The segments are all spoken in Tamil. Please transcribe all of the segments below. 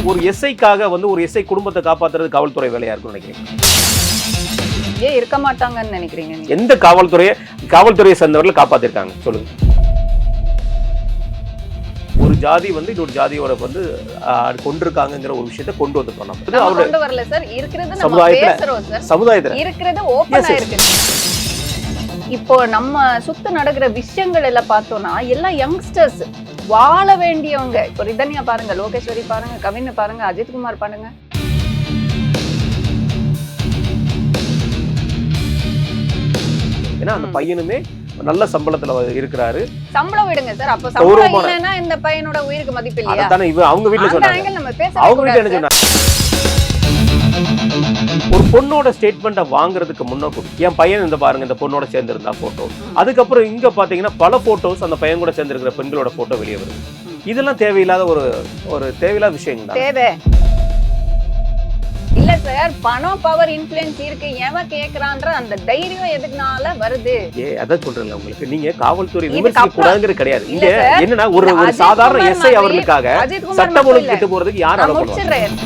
ஒரு எஸ்ஐக்காக வந்து ஒரு எஸ்ஐ குடும்பத்தை காப்பாத்துறது காவல்துறை வேலையா இருக்கும்னு நினைக்கிறீங்க? ஏன் இருக்க மாட்டாங்கன்னு நினைக்கிறீங்க நீங்க? எந்த காவல்துறையை சேர்ந்தவர்கள் காப்பாத்திருக்காங்க சொல்லுங்க. ஒரு ஜாதி வந்து இன்னொரு ஜாதியோட வந்து கொண்டிருக்காங்கிற ஒரு விஷயத்தை கொண்டு வந்துட்டோம். நம்ம கொண்டு வரல சார், இருக்கிறது நம்ம பேசுறோம் சார். சமுதாயத்துல இருக்கிறது ஓபனா இருக்கு. இப்போ நம்ம சுத்த நடக்கிற விஷயங்கள் எல்லாம் பார்த்தோம்னா எல்லாம் யங்ஸ்டர்ஸ், வாழ வேண்டியவங்க. இப்போ ரிதன்யா பாருங்க, லோகேஸ்வரி பாருங்க, கவின் பாருங்க, அஜித்குமார் பாருங்க. ஏன்னா அந்த பையனுமே நல்ல சம்பளத்துல இருக்கிறாரு. சம்பளம் விடுங்க சார், அப்ப சம்பளம் இல்லைன்னா இந்த பையனோட உயிருக்கு மதிப்பு இல்லையா? அதானே அவங்க வீட்டுல சொன்னாங்க. நம்ம பேச அவங்க வீட்டுல என்ன சொன்னாங்க? ஒரு பொண்ணோட ஸ்டேட்மெண்ட்டை வாங்குறதுக்கு முன்னாடி என் பையன் இந்த பாருங்க இந்த பொண்ணோட சேர்ந்து இருந்தா போட்டோ, அதுக்கப்புறம் இங்க பாத்தீங்கன்னா பல போட்டோஸ் அந்த பையன் கூட சேர்ந்து இருக்கிற பெண்களோட போட்டோ வெளியே வருது. இதெல்லாம் தேவையில்லாத ஒரு தேவையில்லாத விஷயம் தான். தேவை இல்ல சார், பணம் பவர் இன்ஃப்ளூயன்ஸ் இருக்கு, எவன் கேக்குறான்ற அந்த தைரியம் எதுக்குனால வருது? அதான் சொல்றேன்ல உங்களுக்கு, நீங்க காவல்துறை விமர்சிக்க கூடாதுங்கிறது கிடையாது. இங்க என்னன்னா ஒரு சாதாரண எஸ்ஐ அவர்களுக்காக சட்டம் ஒழுங்கு கெட்டு போறதுக்கு யார் முடிச்சிடுறேன்.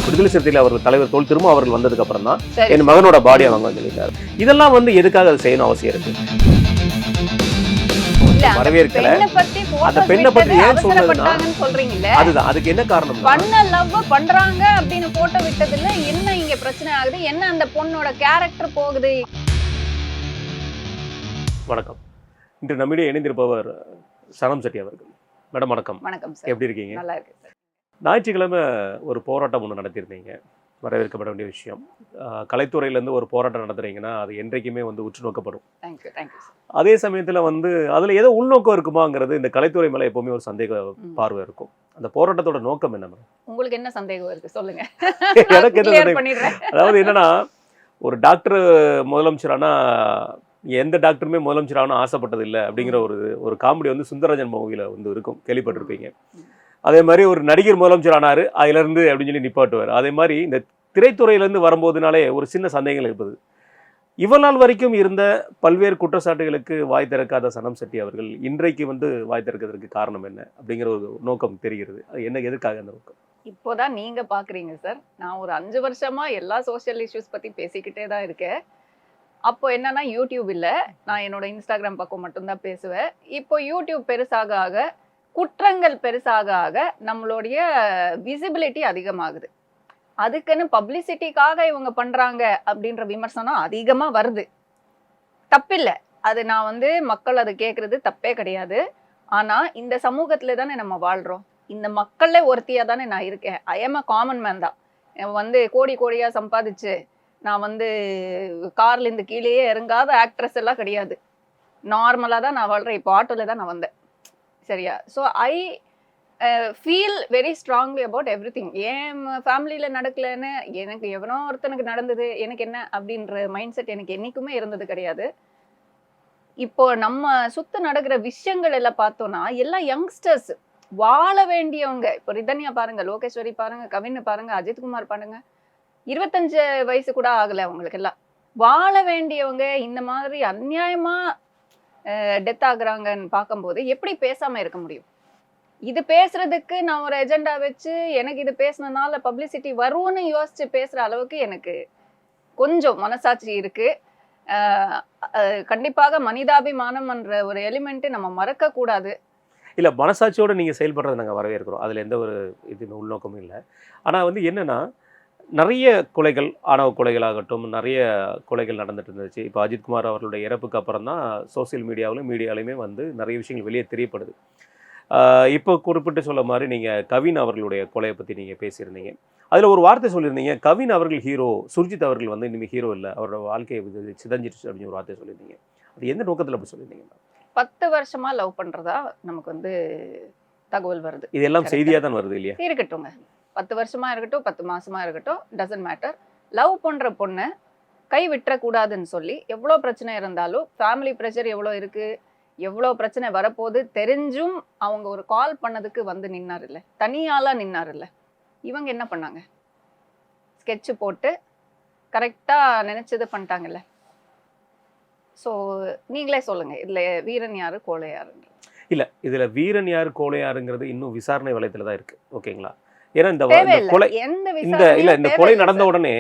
விடுதலை சிறுத்தைகள் அவர்கள் தலைவர் தோல் திரும்ப அவர்கள் வந்ததுக்கு அப்புறம் தான் என் மகனோட பாடி அவங்க சொல்லிட்டாரு. இதெல்லாம் வந்து எதுக்காக அது செய்யணும் அவசியம் இருக்கு? வரவேற்கல. அந்த பெண்ணை பத்தி ஏன் சொல்றீங்கல்ல, அதுதான் அதுக்கு என்ன காரணம்? பண்ண லவ் பண்றாங்க அப்படின்னு போட்டோ விட்டதுல என்ன இங்க பிரச்சனை ஆகுது? என்ன அந்த பொண்ணோட கேரக்டர் போகுது? வணக்கம். இன்று நம்மிடையே இணைந்திருப்பவர் சனம் செட்டி அவர்கள். மேடம் வணக்கம். வணக்கம் சார். எப்படி இருக்கீங்க? நல்லா இருக்கு சார். ஞாயிற்றுக்கிழமை ஒரு போராட்டம் ஒன்று நடத்தியிருந்தீங்க, வரவேற்கப்பட வேண்டிய விஷயம். கலைத்துறையிலேருந்து ஒரு போராட்டம் நடத்துறீங்கன்னா அது என்றைக்குமே வந்து உற்று நோக்கப்படும். அதே சமயத்தில் வந்து அதில் ஏதோ உள்நோக்கம் இருக்குமாங்கிறது இந்த கலைத்துறை மேலே எப்போவுமே ஒரு சந்தேக பார்வை இருக்கும். அந்த போராட்டத்தோட நோக்கம் என்ன? உங்களுக்கு என்ன சந்தேகம் இருக்கு சொல்லுங்க. எனக்கு என்ன சந்தேகம், அதாவது என்னன்னா, ஒரு டாக்டர் முதலமைச்சரானா எந்த டாக்டருமே முதலமைச்சரானா ஆசைப்பட்டது இல்லை அப்படிங்கிற ஒரு காமெடி வந்து சுந்தரராஜன் மூவியில் வந்து இருக்கும், கேள்விப்பட்டிருப்பீங்க. அதே மாதிரி ஒரு நடிகர் முதலமைச்சர் ஆனாரு, அதுலேருந்து அப்படின்னு சொல்லி நிப்பாட்டுவார். அதே மாதிரி இந்த திரைத்துறையிலேருந்து வரும்போதுனாலே ஒரு சின்ன சந்தேகங்கள் இருப்பது. இவ்வளவு நாள் வரைக்கும் இருந்த பல்வேறு குற்றச்சாட்டுகளுக்கு வாய் திறக்காத சனம் செட்டி அவர்கள் இன்றைக்கு வந்து வாய் திறக்கிறதுக்கு காரணம் என்ன அப்படிங்கிற ஒரு நோக்கம் தெரிகிறது. அது என்ன, எதுக்காக அந்த நோக்கம்? இப்போதான் நீங்க பாக்குறீங்க சார். நான் ஒரு 5 வருஷமா எல்லா சோஷியல் இஷ்யூஸ் பத்தி பேசிக்கிட்டே தான் இருக்கேன். அப்போ என்னன்னா யூடியூப் இல்லை, நான் என்னோட இன்ஸ்டாகிராம் பக்கம் மட்டும்தான் பேசுவேன். இப்போ யூடியூப் பெருசாக ஆக, குற்றங்கள் பெருசாக ஆக நம்மளுடைய விசிபிலிட்டி அதிகமாகுது. அதுக்குன்னு பப்ளிசிட்டிக்காக இவங்க பண்றாங்க அப்படின்ற விமர்சனம் அதிகமா வருது. தப்பில்லை, அது நான் வந்து மக்கள் அதை கேட்கறது தப்பே கிடையாது. ஆனா இந்த சமூகத்துல தானே நம்ம வாழ்றோம், இந்த மக்கள்ல ஒருத்தியா தானே நான் இருக்கேன். I am a common man தான். வந்து கோடி கோடியா சம்பாதிச்சு நான் வந்து கார்ல இருந்து கீழேயே இறங்காத ஆக்ட்ரஸ் எல்லாம் கிடையாது. நார்மலா தான் நான் வாழ்றேன். இப்போ ஆட்டோல தான் நான் வந்தேன், சரியா? So I feel very strongly about everything. என் ஃபேமிலியில் நடக்கலைன்னு எனக்கு எவனோ ஒருத்தனுக்கு நடந்தது எனக்கு என்ன அப்படின்ற மைண்ட் செட் எனக்கு என்றைக்குமே இருந்தது கிடையாது. இப்போ நம்ம சுத்த நடக்கிற விஷயங்கள் எல்லாம் பார்த்தோம்னா எல்லாம் யங்ஸ்டர்ஸ், வாழ வேண்டியவங்க. இப்போ ரிதன்யா பாருங்க, லோகேஸ்வரி பாருங்க, கவின் பாருங்க, அஜித்குமார் பாருங்க, 25 வயசு கூட ஆகலை அவங்களுக்கு எல்லாம். வாழ வேண்டியவங்க இந்த மாதிரி அநியாயமா டெத் ஆகுறாங்கன்னு பார்க்கும்போது எப்படி பேசாம இருக்க முடியும்? இது பேசுறதுக்கு நான் ஒரு எஜெண்டா வச்சு எனக்கு இது பேசுனதுனால பப்ளிசிட்டி வரும்னு யோசிச்சு பேசுற அளவுக்கு எனக்கு கொஞ்சம் மனசாட்சி இருக்கு. கண்டிப்பாக மனிதாபிமானம் என்ற ஒரு எலிமெண்ட் நம்ம மறக்க கூடாது. இல்ல, மனசாட்சியோட நீங்க செயல்படுறதை நாங்கள் வரவேற்கிறோம், அதுல எந்த ஒரு இதுவுமே உள்நோக்கமும் இல்லை. ஆனா வந்து என்னன்னா, நிறைய கொலைகள், ஆணவ கொலைகளாகட்டும், நிறைய கொலைகள் நடந்துட்டு இருந்துச்சு. இப்போ அஜித்குமார் அவர்களுடைய இறப்புக்கு அப்புறம் தான் சோசியல் மீடியாவிலையுமே வந்து நிறைய விஷயங்கள் வெளியே தெரியப்படுது. இப்போ குறிப்பிட்டு சொல்ல மாதிரி நீங்கள் கவின் அவர்களுடைய கொலையை பற்றி நீங்கள் பேசியிருந்தீங்க. அதில் ஒரு வார்த்தை சொல்லியிருந்தீங்க, கவின் அவர்கள் ஹீரோ, சுர்ஜித் அவர்கள் வந்து இனிமேல் ஹீரோ இல்லை, அவரோட வாழ்க்கையை சிதஞ்சிருச்சு அப்படின்னு ஒரு வார்த்தை சொல்லியிருந்தீங்க. அது எந்த நோக்கத்தில் அப்படி சொல்லியிருந்தீங்க? 10 வருஷமா லவ் பண்றதா நமக்கு வந்து தகவல் வருது. இதெல்லாம் செய்தியாக தான் வருது இல்லையா? இருக்கட்டுங்க, 10 வருஷமா இருக்கட்டும், 10 மாசமா இருக்கட்டும், டசன்ட் மேட்டர். லவ் பண்ற பொண்ணை கை விட்டுறக்கூடாதுன்னு சொல்லி எவ்வளோ பிரச்சனை இருந்தாலும், ஃபேமிலி ப்ரெஷர் எவ்வளோ இருக்கு, எவ்வளோ பிரச்சனை வரப்போது தெரிஞ்சும் அவங்க ஒரு கால் பண்ணதுக்கு வந்து நின்னார் இல்லை, தனியாலாம் நின்னார் இல்லை. இவங்க என்ன பண்ணாங்க? ஸ்கெட்சு போட்டு கரெக்டாக நினைச்சது பண்ணிட்டாங்கல்ல. ஸோ நீங்களே சொல்லுங்க, இதில் வீரன் யாரு கோழை யாருன்ற? இல்ல இதுல வீரன் யாரு கோழை யாருங்கிறது இன்னும் விசாரணை வளையத்துல தான் இருக்கு. ஓகேங்களா? ஏன்னா இந்த தேவையில்லை கொலை எந்த இந்த விசாரணையும் கொலை தேவையில்லை நடந்த சார். உடனே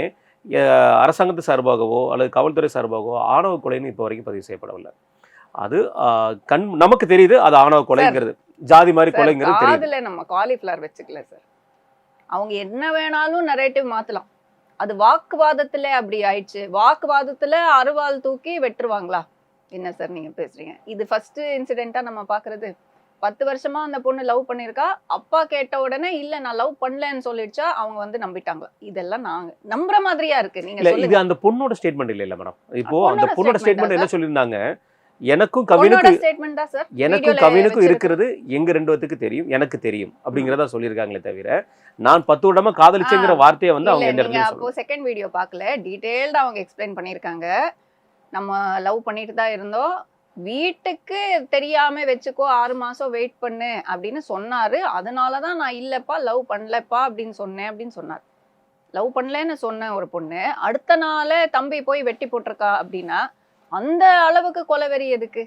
அரசாங்கத்து சார்பாகவோ அல்லது காவல்துறை சார்பாகவோ ஆணவ கொலைன்னு இப்போ வரைக்கும் பதிவு செய்யப்படவில்லை. அது நமக்கு தெரியுது அது ஆணவ கொலைங்கிறது, ஜாதி மாதிரி சார், கொலைங்கிறது தெரியுது. காதுல நம்ம காலிஃபிளவர் வச்சுக்கல சார். அவங்க என்ன வேணாலும் நரேட்டிவ் மாத்தலாம். அது வாக்குவாதத்துல அப்படி ஆயிடுச்சு. வாக்குவாதத்துல அருவாள் தூக்கி வெட்டுருவாங்களா? என்ன சார் நீங்க பேசுறீங்க? இது ஃபர்ஸ்ட் இன்சிடென்ட்டா நம்ம பாக்குறது. 10 வருஷமா அந்த பொண்ணு லவ் பண்ணிருக்கா. அப்பா கேட்ட உடனே இல்ல நான் லவ் பண்ணலன்னு சொல்லிடுச்சா, அவங்க வந்து நம்பிட்டாங்க. இதெல்லாம் நாங்க நம்புற மாதிரியா இருக்கு. நீங்க இல்ல இது சொல்லுங்க. அந்த பொண்ணோட ஸ்டேட்மெண்ட் இல்ல மேடம். இப்போ அந்த பொண்ணோட பொண்ணோட statement ஸ்டேட்மெண்ட் தான் என்ன சொல்லியிருந்தாங்க, எனக்கும் பொண்ணோட கவினுக்கு ஸ்டேட்மெண்ட் தான் சார். எனக்கும் வீடியோல கவினுக்கும் வச்சிருக்கு. இருக்கிறது எங்க 2 பேத்துக்கு தெரியும், எனக்கு தெரியும் அப்படிங்கறத சொல்லியிருக்காங்களே தவிர நான் 10 வருடமா காதலிச்சேங்கிற வார்த்தையை வந்து அவங்க இல்ல எந்த நீங்க இடத்துலயும் அப்போ சொல்லல. செகண்ட் வீடியோ பார்க்கல. டீடைல்டா அவங்க எக்ஸ்பிளைன் பண்ணிருக்காங்க. நம்ம லவ் பண்ணிட்டு தான் இருந்தோம். வீட்டுக்கு தெரியாம வச்சுக்கோ 6 மாசம் வெயிட் பண்ணு அப்படின்னு சொன்னாரு. அதனால தான் நான் இல்லப்பா லவ் பண்ணலப்பா அப்படின்னு சொன்னேன் அப்படின்னு சொன்னார். லவ் பண்ணலன்னு சொன்ன ஒரு பொண்ணு அடுத்த நாளே தம்பி போய் வெட்டி போட்டிருக்கா அப்படின்னா அந்த அளவுக்கு கொலவெறி எதுக்கு?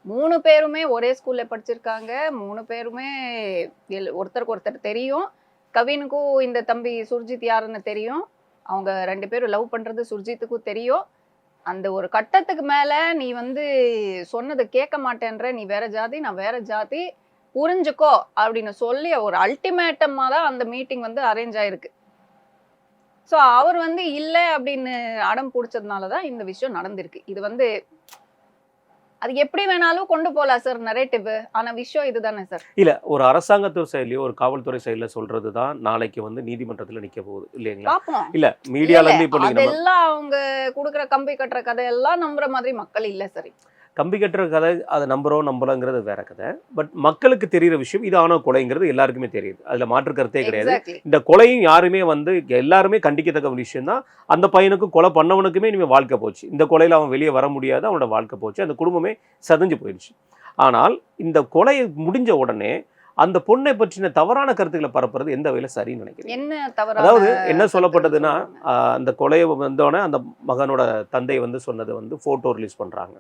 3 பேருமே ஒரே ஸ்கூல்ல படிச்சிருக்காங்க. 3 பேருமே ஒருத்தருக்கு ஒருத்தர் தெரியும். கவினுக்கும் இந்த தம்பி சுர்ஜித் யாருன்னு தெரியும். அவங்க 2 பேரும் லவ் பண்றது சுர்ஜித்துக்கும் தெரியும். அந்த ஒரு கட்டத்துக்கு மேல நீ வந்து சொன்னது கேட்க மாட்டேன்ற, நீ வேற ஜாதி நான் வேற ஜாதி புரிஞ்சுக்கோ அப்படின்னு சொல்லி ஒரு அல்டிமேட்டமா தான் அந்த மீட்டிங் வந்து அரேஞ்ச் ஆயிருக்கு. ஸோ அவர் வந்து இல்லை அப்படின்னு அடம் பிடிச்சதுனால தான் இந்த விஷயம் நடந்திருக்கு. இது வந்து அது எப்படி வேணாலும் கொண்டு போகலாம் சார் நரேட்டிவ். ஆனா விஷயம் இதுதானே சார். இல்ல ஒரு அரசாங்கத்துறை செயலியோ ஒரு காவல்துறை செயல சொல்றதுதான் நாளைக்கு வந்து நீதிமன்றத்துல நிக்க போகுது இல்லைங்களா? பாப்போம். இல்ல மீடியால இருந்து இப்போ நீங்க அதெல்லாம் அவங்க குடுக்குற கம்பி கட்டுற கதையெல்லாம் நம்புற மாதிரி மக்கள் இல்ல சரி. கம்பி கட்டுற கதை அதை நம்பலங்கிறது வேற கதை. பட் மக்களுக்கு தெரிகிற விஷயம் இது ஆணவ கொலைங்கிறது எல்லாருக்குமே தெரியுது. அதுல மாற்று கருத்தே கிடையாது. எக்ஸாக்ட்லி. இந்த கொலையும் யாருமே வந்து எல்லாருமே கண்டிக்கத்தக்க ஒரு விஷயம் தான். அந்த பையனுக்கும் கொலை பண்ணவனுக்குமே இனிமேல் வாழ்க்கை போச்சு. இந்த கொலையில அவன் வெளியே வர முடியாது, அவனோட வாழ்க்கை போச்சு, அந்த குடும்பமே சதஞ்சு போயிடுச்சு. ஆனால் இந்த கொலை முடிஞ்ச உடனே அந்த பொண்ணை பற்றின தவறான கருத்துக்களை பரப்புறது எந்த வகையில சரின்னு நினைக்கிறேன். என்ன தவறான அதாவது என்ன சொல்லப்பட்டதுன்னா கருத்து? அந்த கொலையை வந்தோடனே அந்த மகனோட தந்தை வந்து சொன்னது வந்து ஃபோட்டோ ரிலீஸ் பண்றாங்க.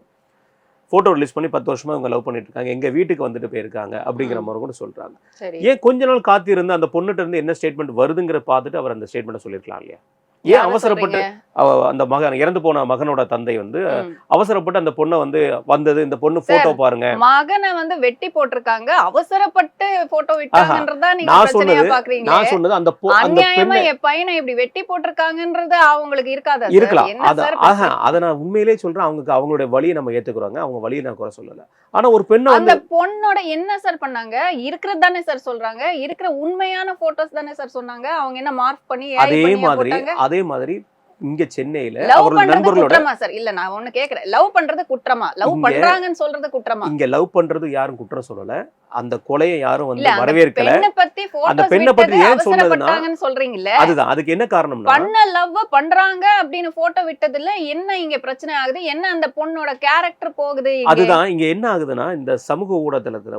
ஃபோட்டோ ரிலீஸ் பண்ணி 10 வருஷமா இவங்க லவ் பண்ணிட்டு இருக்காங்க, எங்க வீட்டுக்கு வந்துட்டு போயிருக்காங்க அப்படிங்கிற மாதிரி கூட சொல்றாங்க. சரி. ஏன் கொஞ்ச நாள் காத்து இருந்து அந்த பொண்ணுகிட்ட இருந்து என்ன ஸ்டேட்மெண்ட் வருதுங்கிற பார்த்துட்டு அவர் அந்த ஸ்டேட்மெண்ட்டை சொல்லியிருக்கலாம் இல்லையா? ஏன் யாரை அவசரப்பட்டு சொல்றீங்க? அந்த மகன் இறந்து போன மகனோட தந்தை வந்து ம். அவசரப்பட்டு அந்த பொண்ணை வந்து வந்தது இந்த பொண்ணு போட்டோ பாருங்க. மகனை வந்து வெட்டி போட்டிருக்காங்க. அவசரப்பட்டு போட்டோ விட்டாங்கன்றதா நீங்க நான் பிரச்சனையா சொன்னது பாக்குறீங்க. நான் சொன்னது அந்த அநியாயமா பெண்ணை என் பையனை இப்படி வெட்டி போட்டிருக்காங்கன்றது அவங்களுக்கு இருக்காதா சார்? இருக்கலாம். என்ன சார் பேசுறீங்க? அதை நான் உண்மையிலேயே சொல்றேன். அவங்களுடைய வழியை நம்ம ஏத்துக்கிறோங்க. அவங்க வழியை நான் குறை சொல்லல. ஆனா ஒரு பெண்ணை அந்த வந்து பொண்ணோட என்ன சார் பண்ணாங்க? இருக்கிறது தானே சார் சொல்றாங்க. இருக்கிற உண்மையான போட்டோஸ் தானே சார் சொன்னாங்க. அவங்க என்ன மார்க் பண்ணி AI பண்ணியா போட்டாங்க? அதே மாதிரி இங்க சென்னையில லவ் அவர்கள் பண்றது நண்பர்களோட குற்றமா சார்? இல்ல நான் ஒண்ணு கேக்குறேன். லவ் பண்றது குற்றமா? லவ் இங்க- பண்றாங்கன்னு சொல்றது குற்றமா? இங்க லவ் பண்றது யாரும் குற்றம் சொல்லல. அந்த கொலையை யாரும் இல்ல வந்து அந்த வரவேற்கல. பெண்ணை பத்தி அந்த போட்டோஸ் பெண்ணை பத்தி விட்டது ஏன் சொன்னதுன்னா அவசரப்பட்டாங்கன்னு சொல்றீங்கல்ல. அதுதான் அதுக்கு என்ன காரணம்னா பண்ண லவ் பண்றாங்க அப்படின்னு போட்டோ விட்டதுல என்ன இங்க பிரச்சனை ஆகுது? என்ன அந்த பொண்ணோட கேரக்டர் போகுது இங்க? அதுதான் இங்க என்ன ஆகுதுன்னா இந்த சமூக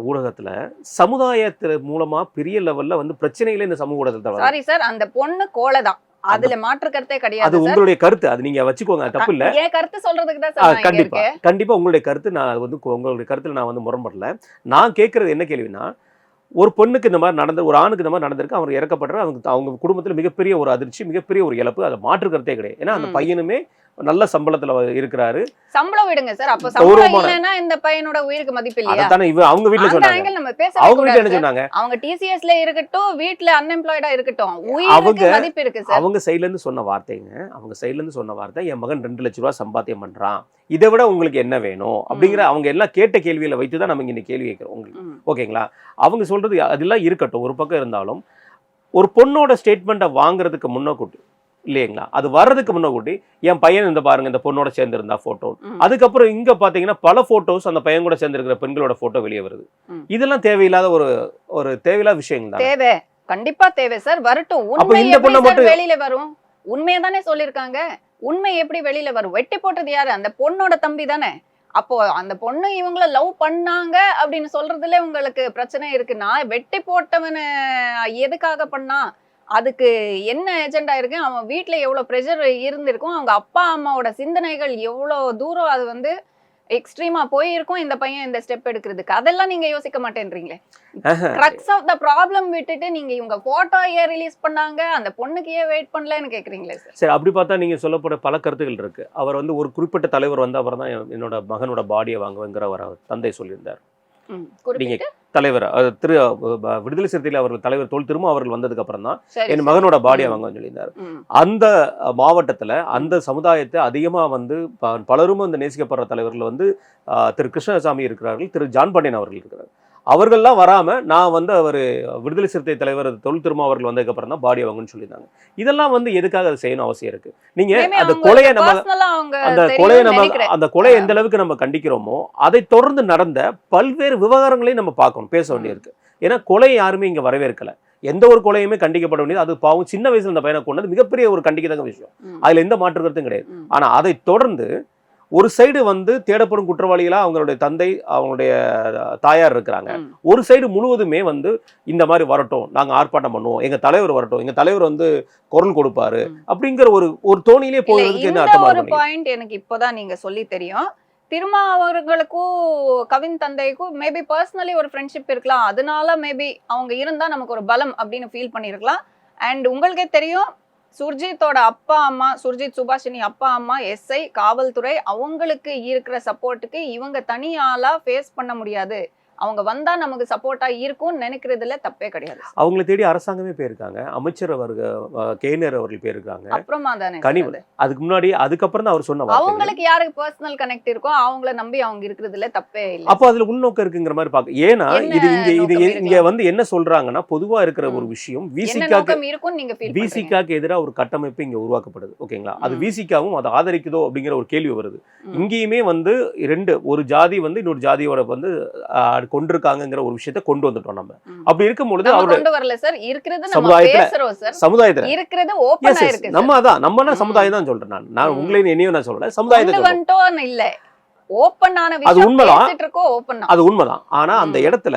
ஊடகத்துல சமுதாயத்து மூலமா பெரிய லெவல்ல வந்து பிரச்சனைகளே இந்த சமூக ஊடகத்துல வருது. சாரி சார், அந்த பொண்ணு கோலைதான். அதுல மாற்று கருத்தே அது கிடையாது சார். உங்களுடைய கருத்து, அது நீங்க வச்சுக்கோங்க, தப்பு இல்ல. என் கருத்து சொல்றதுக்கு தான் சார் நான் இங்க கண்டிப்பா இருக்கேன். கண்டிப்பா உங்களுடைய கருத்து நான் வந்து உங்களுடைய கருத்துல நான் வந்து முரண்படல. நான் கேட்கறது என்ன கேள்வினா, ஒரு பொண்ணுக்கு இந்த மாதிரி நடந்து ஒரு ஆணுக்கு இந்த மாதிரி நடந்திருக்கு, அவர் இறக்கப்படுற அவங்க குடும்பத்துல மிகப்பெரிய ஒரு அதிர்ச்சி, மிகப்பெரிய ஒரு இழப்பு, அதை மாற்று கருத்தே கிடையாது. ஏன்னா அந்த பையனுமே நல்ல சம்பளத்துல இருக்கிறாரு. சம்பளம் விடுங்க சார். அப்ப சம்பளம் கௌரவமான இல்லைன்னா இந்த பையனோட உயிருக்கு மதிப்பு இல்லையா? அதைத்தானே அவங்க வீட்டுல அந்த சொன்னாங்க. ஆங்கிள் நம்ம பேசவே அவங்க வீட்டுல என்ன கூடாது சார். சொன்னாங்க? அவங்க டிசிஎஸ்ல இருக்கட்டும், வீட்ல அன்எம்ப்ளாய்டா இருக்கட்டும், உயிருக்கு அவங்க- மதிப்பு இருக்கு சார். அவங்க சைட்ல இருந்து சொன்ன வார்த்தைங்க, அவங்க சைட்ல இருந்து சொன்ன வார்த்தை, என் மகன் 2 லட்சம் ரூபாய் சம்பாத்தியம் பண்றான், இதை விட உங்களுக்கு என்ன வேணும் அப்படிங்கிற அவங்க எல்லாம் கேட்ட கேள்வியில வைத்து தான் நம்ம இங்க கேள்வி கேட்கிறோம் உங்களுக்கு. ம். ஓகேங்களா? அவங்க சொல்றது அதெல்லாம் இருக்கட்டும் ஒரு பக்கம் இருந்தாலும், ஒரு பொண்ணோட ஸ்டேட்மெண்ட்டை வாங்குறதுக்கு முன்னக்கூட்டி இல்லைங்களா, அது வர்றதுக்கு முன்னக்கூட்டி என் பையன் இந்த பாருங்க இந்த பொண்ணோட சேர்ந்து இருந்தா போட்டோ, ம். அதுக்கப்புறம் இங்க பாத்தீங்கன்னா பல போட்டோஸ் அந்த பையன் கூட சேர்ந்து இருக்கிற பெண்களோட போட்டோ வெளியே வருது. ம். இதெல்லாம் தேவையில்லாத ஒரு தேவையில்லாத விஷயம் தான். தேவை, கண்டிப்பா தேவை சார். வரட்டும். அப்ப உண்மை இந்த எப்படி பொண்ணை சார் மட்டும் வெளியில வரும்? உண்மையை தானே சொல்லிருக்காங்க. உண்மை எப்படி வெளியில வரும்? வெட்டி போட்டது யாரு? அந்த பொண்ணோட தம்பி தானே. அப்போ அந்த பொண்ணு இவங்கள லவ் பண்ணாங்க அப்படின்னு சொல்றதுல உங்களுக்கு பிரச்சனை இருக்குன்னா, வெட்டி போட்டவன எதுக்காக பண்ணா? அதுக்கு என்ன ஏஜெண்டா இருக்கு? அவன் வீட்ல எவ்வளவு பிரஷர் இருந்திருக்கும், அவங்க அப்பா அம்மாவோட சிந்தனைகள் எவ்வளவு தூரம் அது வந்து எக்ஸ்ட்ரீமா போயிருக்கும் இந்த பையன் இந்த ஸ்டெப் எடுக்கிறதுக்கு. அதெல்லாம் நீங்க யோசிக்க மாட்டேன்றீங்களே. கிரக்ஸ் ஆஃப் த ப்ராப்ளம் விட்டுட்டு நீங்க இவங்க போட்டோ ஏன் ரிலீஸ் பண்ணாங்க, அந்த பொண்ணுக்கு ஏன் வெயிட் பண்ணலன்னு கேக்குறீங்களே சார். சரி, அப்படி பார்த்தா நீங்க சொல்லப்பட பல கருத்துக்கள் இருக்கு. அவர் வந்து ஒரு குறிப்பிட்ட தலைவர் வந்த அப்புறம் தான் என்னோட மகனோட பாடியை வாங்குவேங்கிற அவர் தந்தை சொல்லியிருந்தார். நீங்க தலைவர் திரு விடுதலை சிறுத்தைகள் அவர்கள் தலைவர் தொல் திரும்ப அவர்கள் வந்ததுக்கு அப்புறம் தான் என் மகனோட பாடியை வாங்க சொல்லியிருந்தார். அந்த மாவட்டத்துல அந்த சமுதாயத்தை அதிகமா வந்து பலரும் அந்த நேசிக்கப்படுற தலைவர்கள் வந்து திரு கிருஷ்ணசாமி இருக்கிறார்கள், திரு ஜான் பாண்டியன் அவர்கள் இருக்கிறார். அவர்கள்லாம் வராம நான் வந்து அவர் விடுதலை சிறுத்தை தலைவர் தொல் திரும்ப அவர்கள் வந்ததுக்கு அப்புறம் தான் பாடியை வாங்கன்னு சொல்லியிருந்தாங்க. இதெல்லாம் வந்து எதுக்காக அதை செய்யணும் அவசியம் இருக்கு? நீங்க அந்த கொலையை அந்த கொலையை எந்த அளவுக்கு நம்ம கண்டிக்கிறோமோ அதை தொடர்ந்து நடந்த பல்வேறு விவகாரங்களையும் நம்ம பார்க்கணும், பேச வேண்டியிருக்கு. ஏன்னா கொலை யாருமே இங்க வரவேற்கல. எந்த ஒரு கொலையுமே கண்டிக்கப்பட வேண்டியது. அது பாவம் சின்ன வயசுல இந்த பையனை கொண்டது மிகப்பெரிய ஒரு கண்டிக்கத்தக்க விஷயம். அதுல எந்த மாற்று கருத்தும் கிடையாது. ஆனா அதை தொடர்ந்து ஒரு சைடு வந்து தேடப்படும் குற்றவாளிகளா அவங்களுடைய தந்தை அவங்களுடைய தாயார் இருக்கிறாங்க, ஒரு சைடு முழுவதுமே வந்து இந்த மாதிரி வரட்டும், நாங்க ஆர்ப்பாட்டம் பண்ணுவோம், எங்க தலைவர் வரட்டும், எங்க தலைவர் வந்து குரல் கொடுப்பாரு அப்படிங்கிற ஒரு தோணியிலே போகிறதுக்கு என்ன அர்த்தமா ஒரு பாயிண்ட் எனக்கு இப்போதான் நீங்க சொல்லி தெரியும். திருமா அவர்களுக்கும் கவின் தந்தைக்கும் மேபி பர்சனலி ஒரு ஃப்ரெண்ட்ஷிப் இருக்கலாம், அதனால மேபி அவங்க இருந்தா நமக்கு ஒரு பலம் அப்படின்னு ஃபீல் பண்ணிருக்கலாம். அண்ட் உங்களுக்கே தெரியும் சுர்ஜித்தோட அப்பா அம்மா, சுர்ஜித் சுபாஷினி அப்பா அம்மா எஸ்ஐ, காவல்துறை, அவங்களுக்கு இருக்கிற சப்போர்ட்டுக்கு இவங்க தனியாளா ஃபேஸ் பண்ண முடியாது, அவங்க வந்தா நமக்கு சப்போர்ட்டா இருக்கும்னு நினைக்கிறதுல தப்பே கிடையாது. அவங்களை தேடி அரசாங்கமே போயிருக்காங்க, அமைச்சர் அவர்கள் கேனர் அவர்கள் போயிருக்காங்க. அப்புறமா தானே அதுக்கு முன்னாடி அதுக்கப்புறம் தான் அவர் சொன்ன அவங்களுக்கு யாருக்கு பர்சனல் கனெக்ட் இருக்கோ அவங்கள நம்பி அவங்க இருக்கிறதுல தப்பே இல்லை. அப்போ அதுல உள்நோக்கம் இருக்குங்கிற மாதிரி பாக்க. ஏன்னா இங்க வந்து என்ன சொல்றாங்கன்னா பொதுவா இருக்கிற ஒரு விஷயம் விசிகாக்கு எதிராக ஒரு கட்டமைப்பு இங்க உருவாக்கப்படுது. ஓகேங்களா? அது விசிகாவும் அதை ஆதரிக்குதோ அப்படிங்கிற ஒரு கேள்வி வருது. இங்கேயுமே வந்து ஒரு ஜாதி வந்து இன்னொரு ஜாதியோட வந்து கொண்டிருக்காங்கிற ஒரு விஷயத்தை கொண்டு வந்துட்டோம் நம்ம. அப்படி இருக்கும் பொழுது சமுதாயத்துல இருக்கிறது ஓபனா இருக்கு. நம்ம சமுதாயம் தான் சொல்றேன். நான் உங்களையும் என்னையும் நான் சொல்லல, சமுதாயத்தை இல்ல ஓபனான விஷயம். அது உண்மைதான், அது உண்மைதான். ஆனா அந்த இடத்துல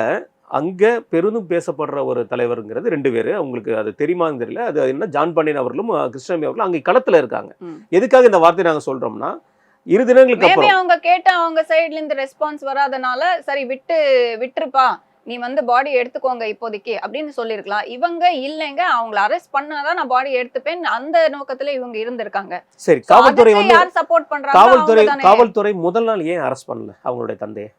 அங்க பெரிதும் பேசப்படுற ஒரு தலைவருங்கிறது ரெண்டு பேரு. உங்களுக்கு அது தெரியுமான்னு தெரியல. அது என்ன ஜான் பாண்டியன் அவர்களும் கிருஷ்ணசாமி அவர்களும் அங்க களத்துல இருக்காங்க. எதுக்காக இந்த வார்த்தை நாங்க சொல்றோம்னா, 2 தினங்களுக்கு அப்புறம் அவங்க கேட்ட அவங்க சைடுல இருந்து ரெஸ்பான்ஸ் வராதனால சரி விட்டுருப்பா, நீ வந்து பாடி எடுத்துக்கோங்க இப்போதைக்கு அப்படின்னு சொல்லிருக்கலாம். இவங்க இல்லைங்க, அவங்கள அரெஸ்ட் பண்ணாதான் நான் பாடி எடுத்துப்பேன், அந்த நோக்கத்துல இவங்க இருந்திருக்காங்க. சரி, காவல்துறை வந்து யார் சப்போர்ட் பண்றாங்க? காவல்துறை முதல் நாள் ஏன் அரெஸ்ட் பண்ணல அவங்களுடைய தந்தையை?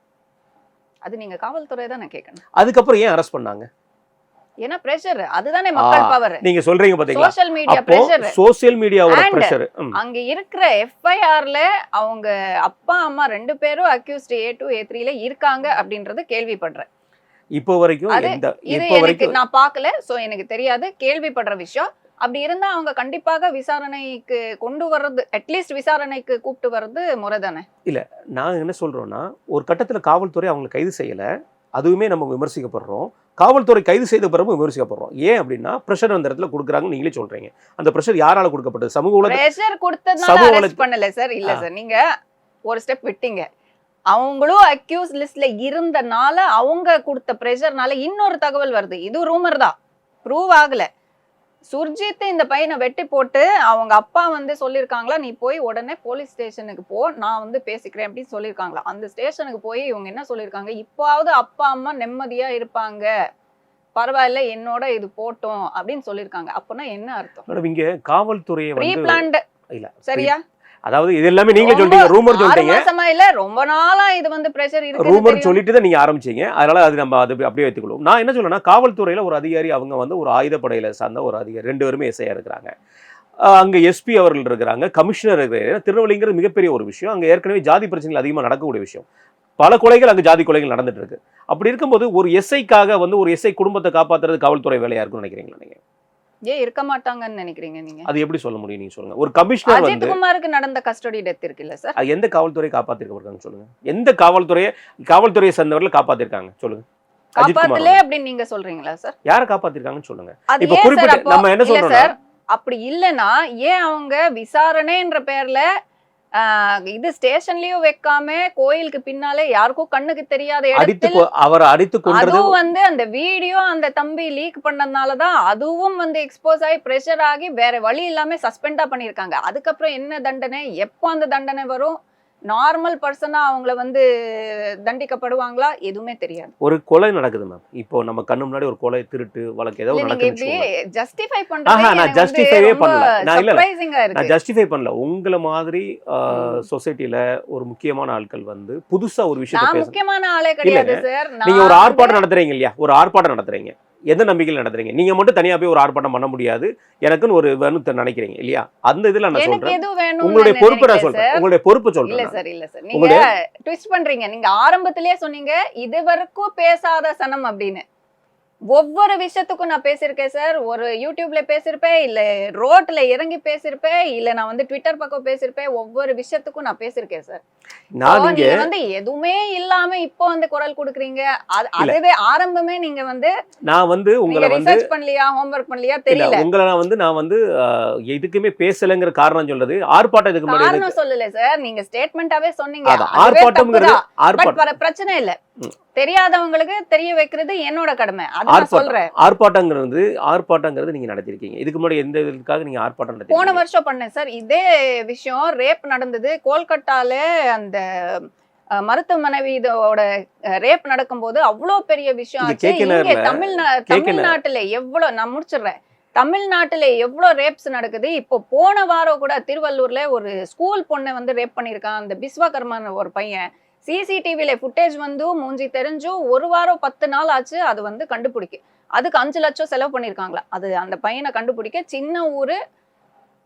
அது நீங்க காவல்துறை தான் கேட்கணும். அதுக்கப்புறம் ஏன் அரெஸ்ட் பண்ணாங்க? ஏன்னா பிரஷர், அதுதானே மக்கள் பவர். நீங்க சொல்றீங்க பாத்தீங்களா, சோஷியல் மீடியா பிரஷர், சோஷியல் மீடியாவோட பிரஷர். அங்க இருக்கிற எஃப்ஐஆர்ல அவங்க அப்பா அம்மா 2 பேரும் அக்யூஸ்ட் A2 A3ல இருக்காங்க அப்படின்றது கேள்விப்படுறேன். இப்போ வரைக்கும் நான் பார்க்கல, சோ எனக்கு தெரியாது, கேள்விப்படுற விஷயம். அப்படி இருந்தா அவங்க கண்டிப்பாக விசாரணைக்கு கொண்டு வர்றது, அட்லீஸ்ட் விசாரணைக்கு கூப்பிட்டு வர்றது முறைதானே? இல்ல, நான் என்ன சொல்றோம்னா, ஒரு கட்டத்துல காவல்துறை அவங்களை கைது செய்யல, அதுவுமே நம்ம விமர்சிக்கப்படுறோம். காவல்துறை கைது செய்த பிறகு விமர்சிக்கப்படுறோம். ஏன் அப்படின்னா பிரஷர் அந்த இடத்துல கொடுக்குறாங்க, நீங்களே சொல்றீங்க. அந்த பிரஷர் யாரால கொடுக்கப்பட்டது? சமூக பிரஷர் கொடுத்ததுனால அரெஸ்ட் பண்ணல சார். இல்ல சார், நீங்க ஒரு ஸ்டெப் விட்டீங்க. அவங்களும் அக்யூஸ் லிஸ்ட்ல இருந்தனால அவங்க கொடுத்த பிரஷர்னால இன்னொரு தகவல் வருது. இது ரூமர் தான், ப்ரூவ் ஆகல. சுர்ஜித் இந்த பையனை வெட்டி போட்டு அவங்க அப்பா வந்து சொல்லியிருக்காங்களா, நீ போய் உடனே போலீஸ் ஸ்டேஷனுக்கு போ, நான் வந்து பேசிக்கிறேன் அப்படின்னு சொல்லியிருக்காங்களா. அந்த ஸ்டேஷனுக்கு போய் இவங்க என்ன சொல்லியிருக்காங்க, இப்போவாவது அப்பா அம்மா நிம்மதியா இருப்பாங்க, பரவாயில்ல என்னோட இது போட்டோம் அப்படின்னு சொல்லியிருக்காங்க. அப்பனா என்ன அர்த்தம்? இங்க காவல்துறையை ப்ரீ பிளான்ட் இல்ல, சரியா? அதாவது இது எல்லாமே நீங்க சொல்றீங்க, ரூமர் சொல்றீங்க. இல்ல, ரொம்ப நாளா இது வந்து பிரஷர் இருக்கு, ரூமர் சொல்லிட்டு தான் நீங்க ஆரம்பிச்சீங்க. அதனால அது நம்ம அது அப்படியே வைத்துக்கொள்வோம். நான் என்ன சொல்றேன்னா, காவல்துறையில ஒரு அதிகாரி, அவங்க வந்து ஒரு ஆயுதப்படையில சார்ந்த ஒரு அதிகாரி, 2 பேருமே எஸ்ஐயா இருக்கிறாங்க. அங்க எஸ்பி அவர்கள் இருக்கிறாங்க, கமிஷனர் இருக்கிறாங்க. திருநெல்வேலிங்கிறது மிகப்பெரிய ஒரு விஷயம். அங்க ஏற்கனவே ஜாதி பிரச்சனைகள் அதிகமா நடக்கக்கூடிய விஷயம். பல கொலைகள் அங்க ஜாதி கொலைகள் நடந்துட்டு இருக்கு. அப்படி இருக்கும்போது ஒரு எஸ்ஐக்காக வந்து ஒரு எஸ்ஐ குடும்பத்தை காப்பாத்துறது காவல்துறை வேலையா இருக்கும்னு நினைக்கிறீங்களா நீங்க? ஏன் இருக்க மாட்டாங்கன்னு நினைக்கிறீங்க நீங்க? அது எப்படி சொல்ல முடியும், நீங்க சொல்லுங்க. ஒரு கமிஷனர் வந்து அஜித் குமாருக்கு நடந்த கஸ்டடி டெத் இருக்குல்ல சார், அது எந்த காவல்துறை காப்பாத்திருக்காங்க சொல்லுங்க? எந்த காவல்துறையை சேர்ந்தவர்கள் காப்பாத்திருக்காங்க சொல்லுங்க? காப்பாத்தல அப்படின்னு நீங்க சொல்றீங்களா சார்? யாரை காப்பாத்திருக்காங்கன்னு சொல்லுங்க. இப்ப குறிப்பிட்ட நம்ம என்ன சொல்றோம் சார், அப்படி இல்லனா ஏன் அவங்க விசாரணைன்ற பேர்ல இது ஸ்டேஷன்லயும் வைக்காம கோயிலுக்கு பின்னாலே யாருக்கும் கண்ணுக்கு தெரியாத இடத்துல அவரை அடித்து கொன்றது, அதுவும் வந்து அந்த வீடியோ அந்த தம்பி லீக் பண்ணதுனாலதான் அதுவும் வந்து எக்ஸ்போஸ் ஆகி பிரஷர் ஆகி வேற வழி இல்லாம சஸ்பெண்டா பண்ணிருக்காங்க. அதுக்கப்புறம் என்ன தண்டனை, எப்போ அந்த தண்டனை வரும், நார்மல் பர்சனா அவங்கள வந்து தண்டிக்கப்படுவாங்களா எதுவுமே தெரியாது. ஒரு கொலை நடக்குது மேம், இப்போ நம்ம கண்ணு முன்னாடி ஒரு கொலை, திருட்டு வழக்கு ஏதோ இல்ல நீங்க நடக்குதுன்னு இப்படி வச்சுக்கோங்க. ஜஸ்டிஃபை ஆஹா, பண்றது நான் எனக்கு வந்து ஜஸ்டிஃபைவே ரொம்ப பண்ணல. நான் இல்ல சர்ப்ரைசிங்கா நான் இருக்கு. ஜஸ்டிஃபை பண்ணல. உங்கள மாதிரி ம். சொசைட்டில ஒரு முக்கியமான ஆட்கள் வந்து புதுசா ஒரு விஷயத்தை நான் பேச முக்கியமான ஆளே கிடையாது சார். நீங்க நான் ஒரு வந்து ஆர்ப்பாட்டம் நடத்துறீங்க இல்லையா, ஒரு ஆர்ப்பாட்டம் நடத்துறீங்க, எந்த நம்பிக்கையில் நடத்துறீங்க? நீங்க மட்டும் தனியா போய் ஒரு ஆர்ப்பாட்டம் பண்ண முடியாது, எனக்குன்னு ஒரு வேணும்னு நினைக்கிறீங்க இல்லையா? அந்த இதுல நான் எனக்கு சொல்றேன், எது வேணும்னு உங்களுடைய நான் பொறுப்பை நான் நினைக்கல சொல்றேன், சார். உங்களுடைய பொறுப்பை இல்ல சொல்றேன் நான். சார், இல்ல சார். நீங்க உங்களுடைய ட்விஸ்ட் பண்றீங்க. நீங்க ஆரம்பத்திலேயே சொன்னீங்க இதுவரைக்கும் பேசாத சனம் அப்படின்னு. ஒவ்வொரு விஷயத்துக்கும் நான் பேசியிருக்கேன் சார். ஒரு யூடியூப்ல பேசியிருப்பேன், இல்ல ரோட்ல இறங்கி பேசியிருப்பேன், இல்ல நான் வந்து ட்விட்டர் பக்கம் பேசியிருப்பேன். ஒவ்வொரு விஷயத்துக்கும் நான் பேசியிருக்கேன் சார். நான் So, இங்க நீங்க வந்து எதுவுமே இல்லாம இப்போ வந்து குரல் கொடுக்குறீங்க. இல்ல அதுவே ஆரம்பமே நீங்க வந்து நான் வந்து நீங்க உங்களை வந்து ரிசர்ச் பண்ணலையா, ஹோம்வொர்க் பண்ணலையா இல்ல தெரியல. உங்களை நான் வந்து எதுக்குமே பேசலைங்கிற காரணம் சொல்றது, ஆர்ப்பாட்டம் இதுக்கு முன்னாடி காரணம் சொல்லல சார். நீங்க ஸ்டேட்மெண்டாவே சொன்னீங்க. அதான் அதுவே ஆர்ப்பாட்டம்ங்கிறது தப்புதான். பட் ஆர்ப்பாட்டம் பிரச்சனை இல்ல. ம். தெரியாதவங்களுக்கு தெரிய வைக்கிறது என்னோட கடமை. அது நான் சொல்றேன். ஆர்ப்பாட்டங்கிறது நீங்க நடத்திருக்கீங்க. இதுக்கு முன்னாடி எந்த இதுக்காக நீங்க ஆர்ப்பாட்டம் போன நடத்திருக்கீங்க? வருஷம் பண்ணேன் சார். இதே விஷயம் ரேப் நடந்தது. கோல்கட்டால அந்த மருத்துவ மனைவி இதோட ரேப் நடக்கும்போது அவ்வளோ பெரிய விஷயம் இங்க ஆச்சு. இங்க கேக்கனர்ல தமிழ்நாட்டுல எவ்வளவு நான் முடிச்சிடுறேன். தமிழ்நாட்டுல எவ்வளவு ரேப்ஸ் நடக்குது. இப்போ போன வாரம் கூட திருவள்ளூர்ல ஒரு ஸ்கூல் பொண்ணை வந்து ரேப் பண்ணியிருக்கான். அந்த பிஸ்வகர்மன் ஒரு பையன். சிசிடிவில ஃபுட்டேஜ் வந்து மூஞ்சி தெரிஞ்சும் 1 வாரம் 10 நாள் ஆச்சு அது வந்து கண்டுபிடிக்க. அதுக்கு 5 லட்சம் செலவு பண்ணியிருக்காங்களா. அது அந்த பையனை கண்டுபிடிக்க. சின்ன ஊரு.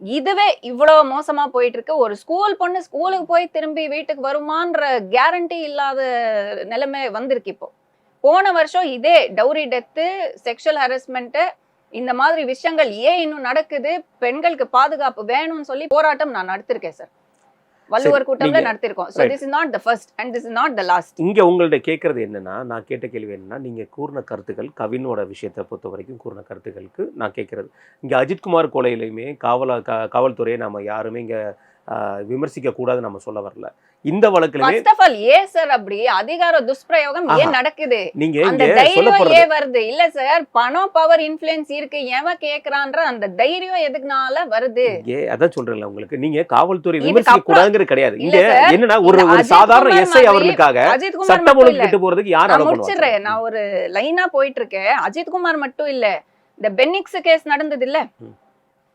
இதுவே இவ்வளவு மோசமா போயிட்டு இருக்கு. ஒரு ஸ்கூல் பொண்ணு ஸ்கூலுக்கு போய் திரும்பி வீட்டுக்கு வருமான்ற கேரண்டி இல்லாத நிலைமை வந்திருக்கு இப்போ. போன வருஷம் இதே டவுரி டெத்து, செக்ஷுவல் ஹராஸ்மெண்ட் இந்த மாதிரி விஷயங்கள் ஏன் இன்னும் நடக்குது, பெண்களுக்கு பாதுகாப்பு வேணும்னு சொல்லி போராட்டம் நான் நடத்திருக்கேன் சார். சரி, வள்ளுவர் கூட்டம்ல நீங்க நடத்திருக்கோம். So right. this is not the first and this is not the last. இங்க உங்கள்ட்ட கேட்கறது என்னன்னா, நான் கேட்ட கேள்வி என்னன்னா, நீங்க கூறின கருத்துக்கள், கவினோட விஷயத்தை பொறுத்த வரைக்கும் கூறின கருத்துக்களுக்கு நான் கேட்கறது, இங்க அஜித்குமார் கொலையிலையுமே காவல்துறையை நம்ம யாருமே இங்க விமர்சிக்க கூடாது நம்ம சொல்ல வரல. இந்த வழக்கிலுமே First of all, ஏன் சார் அப்படி அதிகார துஷ்பிரயோகம் ஏன் நடக்குது? நீங்க அந்த இங்க தைரியம் சொல்லப்படுறது ஏன் வருது? இல்ல சார், பணம், பவர், இன்ஃப்ளூயன்ஸ் இருக்கு. எவன் கேக்குறான்ற அந்த தைரியம் எதுக்குனால வருது? இங்கே அதான் சொல்றேன்ல உங்களுக்கு, நீங்க காவல்துறை இதுக்கு விமர்சிக்க அப்புறம் கூடாதுங்கிறது கிடையாது. இல்ல இங்க சார், என்னன்னா இந்த ஒரு அஜித் சாதாரண குமார் எஸ்ஐ மாதிரி அவர்களுக்காக அஜித் குமார் சட்டம் மட்டும் ஒழுங்கு இல்ல. கெட்டு போறதுக்கு யார் நான் அலோ முடிச்சிடுறேன். பண்ணுவாங்க? நான் ஒரு லைனா போயிட்டு இருக்கேன். அஜித் குமார் மட்டும் இல்ல. இந்த பென்னிக்ஸ் கேஸ் நடந்தது இல்ல.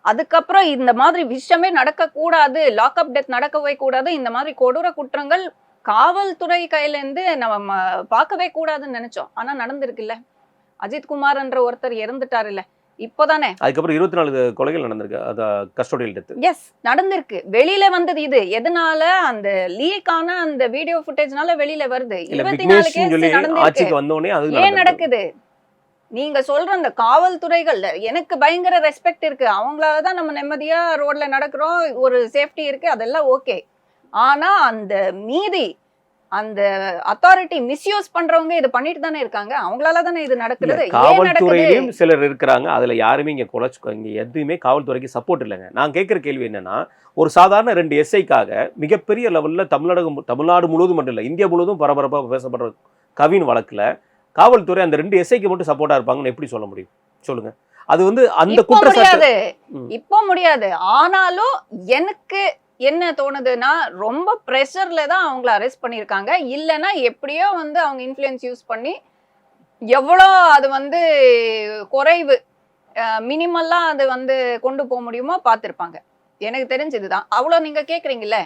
அதுக்கப்புறம் இந்த மாதிரி விஷயமே நடக்க கூடாது, லாக்அப் டெத் நடக்கவே கூடாது. இந்த மாதிரி கொடூர குற்றங்கள் காவல்துறை கையில இருந்து நம்ம பார்க்கவே கூடாதுன்னு நினைச்சோம். ஆனா நடந்திருக்குல்ல. அஜித் குமார்ன்ற ஒருத்தர் இறந்துட்டாரு இல்ல இப்போதானே. அதுக்கப்புறம் 24 கொலைகள் நடந்திருக்கு, அது கஸ்டோடியல் டெத். எஸ், நடந்திருக்கு. வெளியில வந்தது இது எதனால? அந்த லீக் ஆன அந்த வீடியோ ஃபுட்டேஜ்னால வெளியில வருது. இல்ல 24 விக்னேஷ் கேஸ் சொல்லி நடந்திருக்கு. ஆட்சிக்கு வந்தோடனே அது ஏன் நடந்திருக்கு. நடக்குது? நீங்க சொல்ற அந்த காவல்துறைகள் எனக்கு பயங்கர ரெஸ்பெக்ட் இருக்கு. அவங்களால தான் நம்ம நிம்மதியா ரோட்ல நடக்கிறோம். ஒரு சேஃப்டி இருக்கு. அதெல்லாம் ஓகே. ஆனா அந்த மீதி அந்த அத்தாரிட்டி மிஸ்யூஸ் பண்றவங்க இது பண்ணிட்டு தானே இருக்காங்க. அவங்களால தானே இது இல்ல நடக்குது. ஏன் நடக்குது? காவல்துறையிலும் சிலர் இருக்கிறாங்க, அதுல யாருமே இங்க இங்க எதுவுமே காவல்துறைக்கு சப்போர்ட் இல்லைங்க. நான் கேட்கிற கேள்வி என்னன்னா, ஒரு சாதாரண 2 எஸ்ஐக்காக மிகப்பெரிய லெவல்ல தமிழ்நாடு முழுவதும் மட்டும் இல்ல, இந்தியா முழுவதும் பரபரப்பா பேசப்படுற கவின் வழக்குல காவல்துறை அந்த 2 எஸ்ஐக்கு மட்டும் சப்போர்ட்டா இருப்பாங்கன்னு எப்படி சொல்ல முடியும்? சொல்லுங்க. அது வந்து அந்த இப்போ குற்றச்சாட்டு முடியாது. இப்போ முடியாது. ஆனாலும் எனக்கு என்ன தோணுதுன்னா, ரொம்ப பிரஷர்ல தான் அவங்கள அரெஸ்ட் பண்ணியிருக்காங்க. இல்லைன்னா எப்படியோ வந்து அவங்க இன்ஃப்ளூயன்ஸ் யூஸ் பண்ணி எவ்வளோ அது வந்து குறைவு மினிமல்லா அது வந்து கொண்டு போக முடியுமோ பார்த்துருப்பாங்க. எனக்கு தெரிஞ்சதுதான். அவ்வளோ நீங்க கேட்குறீங்கல்ல,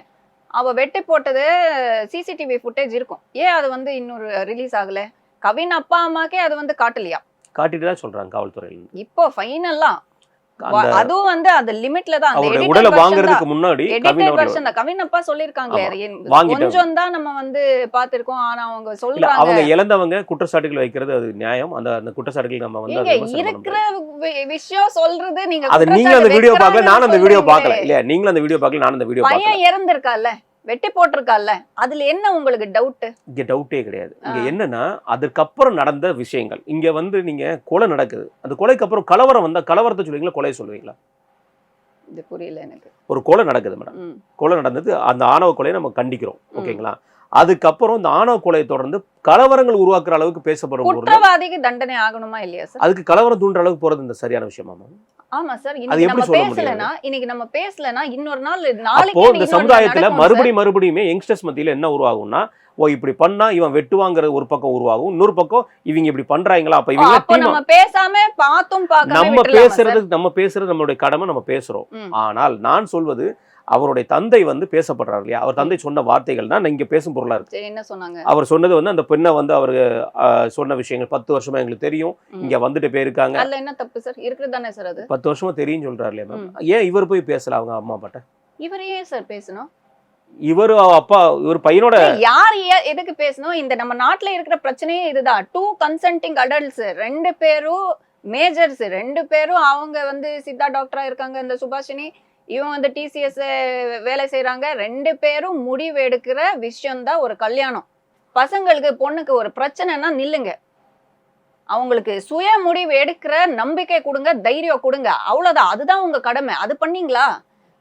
அவ வெட்டி போட்டது சிசிடிவி ஃபுட்டேஜ் இருக்கும். ஏன் அது வந்து இன்னொரு ரிலீஸ் ஆகல? கவின் அப்பா அம்மாக்கே அது வந்து காட்டலையா? காட்டிட்டு தான் சொல்றாங்க காவல்துறையில. இப்போ ஃபைனலா அந்த அதுவும் வந்து அது லிமிட்ல தான். அந்த அவருடைய எடிட்டட் உடலை வெர்ஷன் வாங்குறதுக்கு தான். முன்னாடி கவின் எடிட்டட் அவர்கள் வெர்ஷன் தான். கவின் அப்பா சொல்லிருக்காங்களே, வாங்கிட்டாங்க. கொஞ்சம் தான் நம்ம வந்து பார்த்திருக்கோம். ஆனா அவங்க இல்ல சொல்றாங்க. அவங்க இழந்தவங்க குற்றச்சாட்டுகள் வைக்கிறது அது நியாயம். அந்த குற்றச்சாட்டுகள் நம்ம வந்து நீங்க அதை விமர்சனம் பண்ண இருக்கிற முடியாது. விஷயம் சொல்றது நீங்க அது நீங்களும் அந்த வீடியோ பார்க்கல, குற்றச்சாட்டு நானும் அந்த வீடியோ பார்க்கல. சொல்றீங்களே. இல்ல நீங்களும் அந்த வீடியோ பார்க்கல, நானும் அந்த வீடியோ பார்க்கல. பையன் இறந்திருக்கால, வெட்டி போட்டிருக்கால, அதுல என்ன உங்களுக்கு டவுட்? இங்க டவுட்டே கிடையாது. இங்க என்னன்னா அதுக்கப்புறம் நடந்த விஷயங்கள். இங்க வந்து நீங்க கொலை நடக்குது, அந்த கொலைக்கு அப்புறம் கலவரம் வந்தா கலவரத்தை சொல்லுவீங்களா, கொலை சொல்லுவீங்களா? இது புரியல எனக்கு. ஒரு கொலை நடக்குது மேடம், ம். கொலை நடந்தது, அந்த ஆணவ கொலையை நம்ம கண்டிக்கிறோம், ஓகேங்களா? அதுக்கப்புறம் இந்த ஆணவ கொலையை தொடர்ந்து கலவரங்கள் உருவாக்குற அளவுக்கு பேசப்படும் பொருள் குற்றவாதிக்கு தண்டனை ஆகணுமா இல்லையா சார்? அதுக்கு கலவரம் தூண்டுற அளவுக்கு போறது இந்த சரியான விஷயமா? ஆமா சார். அது இன்னைக்கு எப்படி நம்ம சொல்ல முடியாது? இன்னைக்கு நம்ம பேசலனா இன்னொரு நாள் அப்போ நாளைக்கே இந்த சமுதாயத்துல மறுபடியுமே யங்ஸ்டர்ஸ் மத்தியில என்ன உருவாகும்னா, ஓ இப்படி பண்ணா இவன் வெட்டுவாங்கிற ஒரு பக்கம் உருவாகும், இன்னொரு பக்கம் இவங்க இப்படி பண்றாங்களா, அப்ப இவங்க அப்ப நம்ம பேசாம பாத்தும் பார்க்காம நம்ம பேசுறது நம்மளுடைய கடமை, நம்ம பேசுறோம். ஆனால் நான் சொல்வது அவருடைய தந்தை வந்து பேசப்படுறாரு இல்லையா, அவர் தந்தை சொன்ன வார்த்தைகள் தான் இங்க பேசும் பொருளா இருக்கு. என்ன சொன்னாங்க? அவர் சொன்னது வந்து அந்த பெண்ணை வந்து அவர் சொன்ன விஷயங்கள் 10 வருஷமா எங்களுக்கு தெரியும், இங்க வந்துட்டு போயிருக்காங்க. அதுல என்ன தப்பு சார்? இருக்குது தானே சார் அது? 10 வருஷமா தெரியும் சொல்றாரு இல்லையா மேம், ஏன் இவர் போய் பேசல அவங்க அம்மா அப்பாட்ட? இவர் ஏன் சார் பேசணும்? இவர் பையனோட யார் எதுக்கு பேசணும்? இந்த நம்ம நாட்டுல இருக்கிற பிரச்சனையே இதுதான். 2 கன்சென்டிங் அடல்ட்ஸ், 2 பேரும் மேஜர்ஸ், 2 பேரும் அவங்க வந்து சித்தா டாக்டரா இருக்காங்க, இந்த சுபாஷினி இவன் வந்து டிசிஎஸ் வேலை செய்யறாங்க. 2 பேரும் முடிவு எடுக்கிற விஷயம் தான் ஒரு கல்யாணம். பசங்களுக்கு பொண்ணுக்கு ஒரு பிரச்சனைனா நில்லுங்க, அவங்களுக்கு சுய முடிவு எடுக்கிற நம்பிக்கை கொடுங்க, தைரியம் கொடுங்க, அவ்வளவுதான். அதுதான் உங்க கடமை. அது பண்ணீங்களா?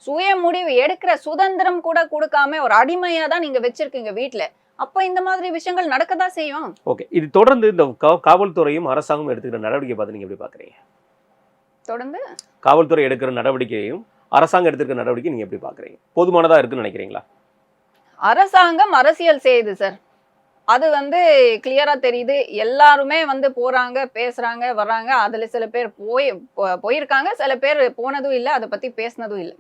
சுய முடிவு எடுக்கிற சுதந்திரம் கூட கொடுக்காம ஒரு அடிமையா தான் நீங்க வச்சிருக்கீங்க வீட்டுல. அப்ப இந்த மாதிரி விஷயங்கள் நடக்கதான் செய்யும். ஓகே, இது தொடர்ந்து இந்த காவல்துறையும் அரசாங்கம் எடுத்துக்கிற நடவடிக்கை பார்த்து நீங்க எப்படி பாக்குறீங்க? தொடர்ந்து காவல்துறை எடுக்கிற நடவடிக்கையும் அரசாங்கம் எடுத்துக்கிற நடவடிக்கை நீங்க எப்படி பாக்குறீங்க? போதுமானதா இருக்குன்னு நினைக்கிறீங்களா? அரசாங்கம் அரசியல் செய்யுது சார், அது வந்து கிளியரா தெரியுது. எல்லாருமே வந்து போறாங்க, பேசுறாங்க, வர்றாங்க. அதுல சில பேர் போயிருக்காங்க, சில பேர் போனதும் இல்லை, அதை பத்தி பேசினதும் இல்லை.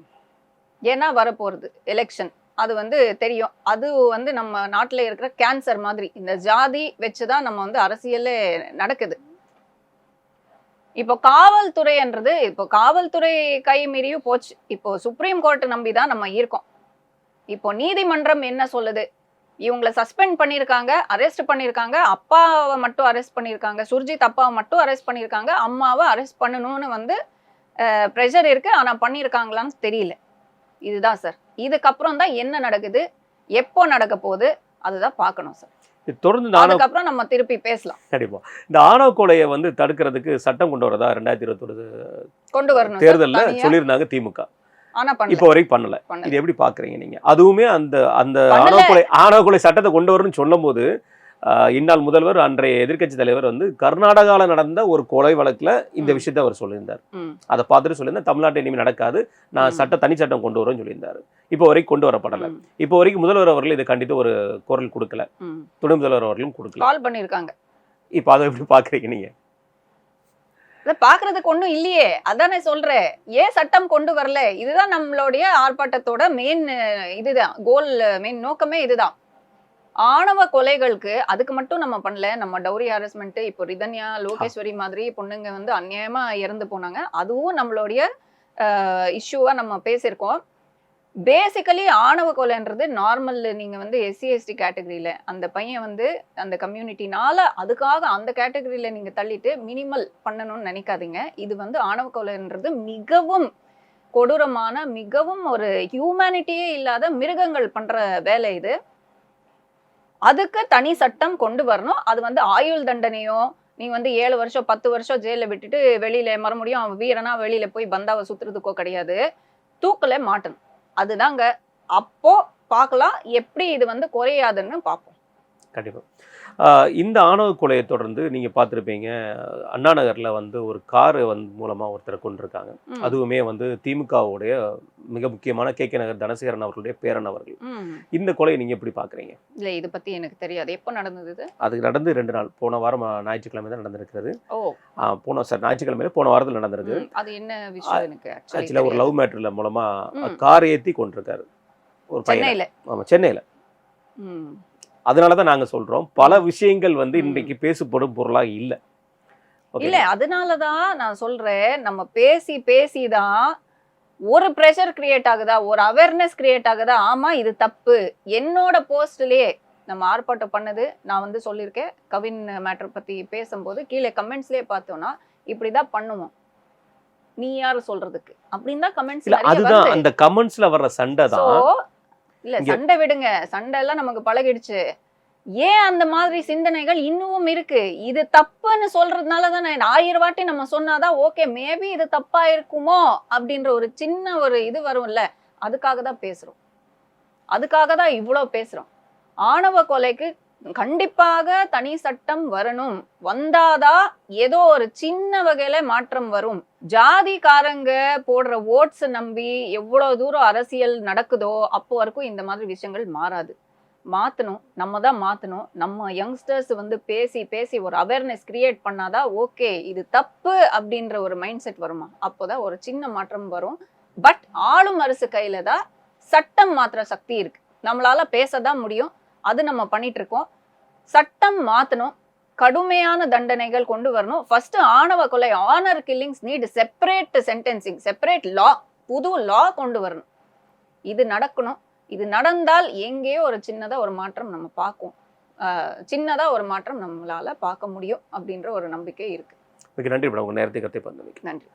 ஏன்னா வரப்போறது எலெக்ஷன், அது வந்து தெரியும். அது வந்து நம்ம நாட்டுல இருக்கிற கேன்சர் மாதிரி இந்த ஜாதி வச்சுதான் நம்ம வந்து அரசியலே நடக்குது. இப்போ காவல்துறைன்றது, இப்போ காவல்துறை கை மீறியும் போச்சு. இப்போ சுப்ரீம் கோர்ட் நம்பிதான் நம்ம இருக்கோம். இப்போ நீதிமன்றம் என்ன சொல்லுது? இவங்களை சஸ்பெண்ட் பண்ணியிருக்காங்க, அரெஸ்ட் பண்ணியிருக்காங்க, அப்பாவை மட்டும் அரெஸ்ட் பண்ணியிருக்காங்க, சுர்ஜித் அப்பாவை மட்டும் அரெஸ்ட் பண்ணியிருக்காங்க, அம்மாவை அரெஸ்ட் பண்ணணும்னு வந்து ப்ரெஷர் இருக்கு. ஆனா பண்ணியிருக்காங்களான்னு தெரியல. இதுதான் சார். இதுக்கப்புறம் தான் என்ன நடக்குது, எப்போ நடக்க போகுது, அதுதான் பார்க்கணும் சார். தொடர்ந்து அதுக்கப்புறம் நம்ம திருப்பி பேசலாம். கண்டிப்பா. இந்த ஆணவ கொலையை வந்து தடுக்கிறதுக்கு சட்டம் கொண்டு வரதா 2021 கொண்டு வரணும் தேர்தல்ல சொல்லியிருந்தாங்க திமுக. ஆனா இப்போ வரைக்கும் பண்ணல. இது எப்படி பாக்குறீங்க நீங்க? அதுவுமே அந்த அந்த ஆணவ கொலை சட்டத்தை கொண்டு வரணும்னு சொல்லும் போது இந்நாள் முதல்வர் அன்றைய எதிர்க்கட்சி தலைவர் வந்து கர்நாடகாவில் நடந்த ஒரு கொலை வழக்குல இந்த விஷயத்த அவர் சொல்லியிருந்தார். அதை பார்த்துட்டு சொல்லியிருந்தார், தமிழ்நாட்டை இனிமேல் நடக்காது, நான் தனி சட்டம் கொண்டு வரும்னு சொல்லியிருந்தாரு. இப்போ வரைக்கும் கொண்டு வரப்படலை. இப்போ வரைக்கும் முதல்வர் அவர்கள் இதை கண்டித்து ஒரு குரல் கொடுக்கல, துணை முதல்வர் அவர்களும் கொடுக்கல, கால் பண்ணியிருக்காங்க. இப்போ அதை எப்படி பாக்குறீங்க நீங்க? பாக்குறதுக்கு ஒண்ணும் இல்லையே, அதானே சொல்றேன். ஏன் சட்டம் கொண்டு வரல? இதுதான் நம்மளுடைய ஆர்ப்பாட்டத்தோட மெயின் இதுதான் கோல், மெயின் நோக்கமே இதுதான். ஆணவ கொலைகளுக்கு அதுக்கு மட்டும் நம்ம பண்ணல. நம்ம டவுரி ஹாரஸ்மெண்ட், இப்போ ரிதன்யா, லோகேஸ்வரி மாதிரி பொண்ணுங்க வந்து அநியாயமா இறந்து போனாங்க, அதுவும் நம்மளுடைய இஷ்யூவா நம்ம பேசியிருக்கோம். பேசிக்கலி ஆணவ கொலைன்றது நார்மல். நீங்க வந்து SC ST கேட்டகரியில அந்த பையன் வந்து அந்த கம்யூனிட்டினால அதுக்காக அந்த கேட்டகரியில நீங்க தள்ளிட்டு மினிமல் பண்ணணும்னு நினைக்காதீங்க. இது வந்து ஆணவ கொலைன்றது மிகவும் கொடூரமான, மிகவும் ஒரு ஹியூமனிட்டியே இல்லாத மிருகங்கள் பண்ற வேலை இது. அதுக்கு தனி சட்டம் கொண்டு வரணும். அது வந்து ஆயுள் தண்டனையோ, நீங்க வந்து 7 வருஷம் 10 வருஷம் ஜெயில விட்டுட்டு வெளியில மறுபடியும் அவன் வீரனா வெளியில போய் பந்தாவை சுத்துறதுக்கோ கிடையாது, தூக்கல மாட்டணும். அதுதாங்க. அப்போ பார்க்கலாம் எப்படி இது வந்து குறையாதுன்னு பார்ப்போம். கண்டிப்பா. இந்த ஆணவ கொலையை தொடர்ந்து நீங்க பார்த்துருப்பீங்க, அண்ணா நகர்ல வந்து ஒரு கார் மூலமா ஒருத்தரை கொண்டிருக்காங்க. அதுவுமே வந்து திமுகவுடைய மிக முக்கியமான KK நகர் தனசேகரன் அவர்களுடைய பேரன் அவர்கள். இந்த கொலையை நீங்க எப்படி பாக்குறீங்க? இல்ல, இது பத்தி எனக்கு தெரியாது. எப்போ நடந்தது? அது நடந்து 2 நாள், போன வாரம் ஞாயிற்றுக்கிழமை தான் நடந்திருக்கிறது. ஞாயிற்றுக்கிழமையில போன வாரத்தில் நடந்திருக்கு. அது என்ன விஷயம்? எனக்கு ஆக்சுவலா ஒரு லவ் மேட்டர்ல மூலமா கார் ஏத்தி கொண்டிருக்காரு ஒரு பையன். ஆமா, சென்னையில. அதனாலதான் நாங்க சொல்றோம், பல விஷயங்கள் வந்து இன்றைக்கு பேசப்படும் பொருளா இல்ல. இல்ல, அதனாலதான் நான் சொல்றேன், நம்ம பேசிதான் ஒரு பிரஷர் கிரியேட் ஆகுதா, ஒரு அவேர்னஸ் கிரியேட் ஆகுதா. ஆமா இது தப்பு. என்னோட போஸ்ட்லயே நம்ம ஆர்ப்பாட்டம் பண்ணது நான் வந்து சொல்லியிருக்கேன். கவின் மேட்டர் பத்தி பேசும்போது கீழே கமெண்ட்ஸ்லயே பார்த்தோம்னா இப்படிதான் பண்ணுவோம், நீ யாரு சொல்றதுக்கு அப்படின்னு தான் கமெண்ட்ஸ். அதுதான் அந்த கமெண்ட்ஸ்ல வர்ற சண்டை தான். இல்ல, சண்டை விடுங்க, சண்டை எல்லாம் நமக்கு பழகிடுச்சு. ஏன் அந்த மாதிரி சிந்தனைகள் இன்னும் இருக்கு? இது தப்புன்னு சொல்றதுனால தான் 1000 வாட்டி நம்ம சொன்னாதான் ஓகே மேபி இது தப்பா இருக்குமோ அப்படின்ற ஒரு சின்ன ஒரு இது வரும்ல. அதுக்காக தான் பேசுறோம், அதுக்காக தான் இவ்வளவு பேசுறோம். ஆணவ கொலைக்கு கண்டிப்பாக தனி சட்டம் வரணும். வந்தாதான் ஏதோ ஒரு சின்ன வகையில மாற்றம் வரும். ஜாதிக்காரங்க போடுற ஓட்ஸ் நம்பி எவ்வளவு தூரம் அரசியல் நடக்குதோ அப்போ வரைக்கும் இந்த மாதிரி விஷயங்கள் மாறாது. மாத்தணும், நம்ம தான் மாத்தணும். நம்ம யங்ஸ்டர்ஸ் வந்து பேசி பேசி ஒரு அவேர்னஸ் கிரியேட் பண்ணாதான் ஓகே இது தப்பு அப்படின்ற ஒரு மைண்ட் செட் வருமா, அப்போதான் ஒரு சின்ன மாற்றம் வரும். பட் ஆளும் அரசு கையில தான் சட்டம் மாத்திர சக்தி இருக்கு. நம்மளால பேசதான் முடியும், அது நம்ம பண்ணிட்டு இருக்கோம். சட்டம் மாத்தணும், கடுமையான தண்டனைகள் கொண்டு வரணும். ஃபர்ஸ்ட் ஆணவ கொலை, honour killings need separate sentencing, separate law, புது லா கொண்டு வரணும். இது நடக்கணும். இது நடந்தால் எங்கேயோ ஒரு சின்னதா ஒரு மாற்றம் நம்ம பார்க்கும். சின்னதா ஒரு மாற்றம் நம்மளால பார்க்க முடியும் அப்படின்ற ஒரு நம்பிக்கை இருக்கு. மிக நன்றி மேடம், உங்க நேரத்தை கருத்தை பகிர்ந்தமைக்கு. நன்றி.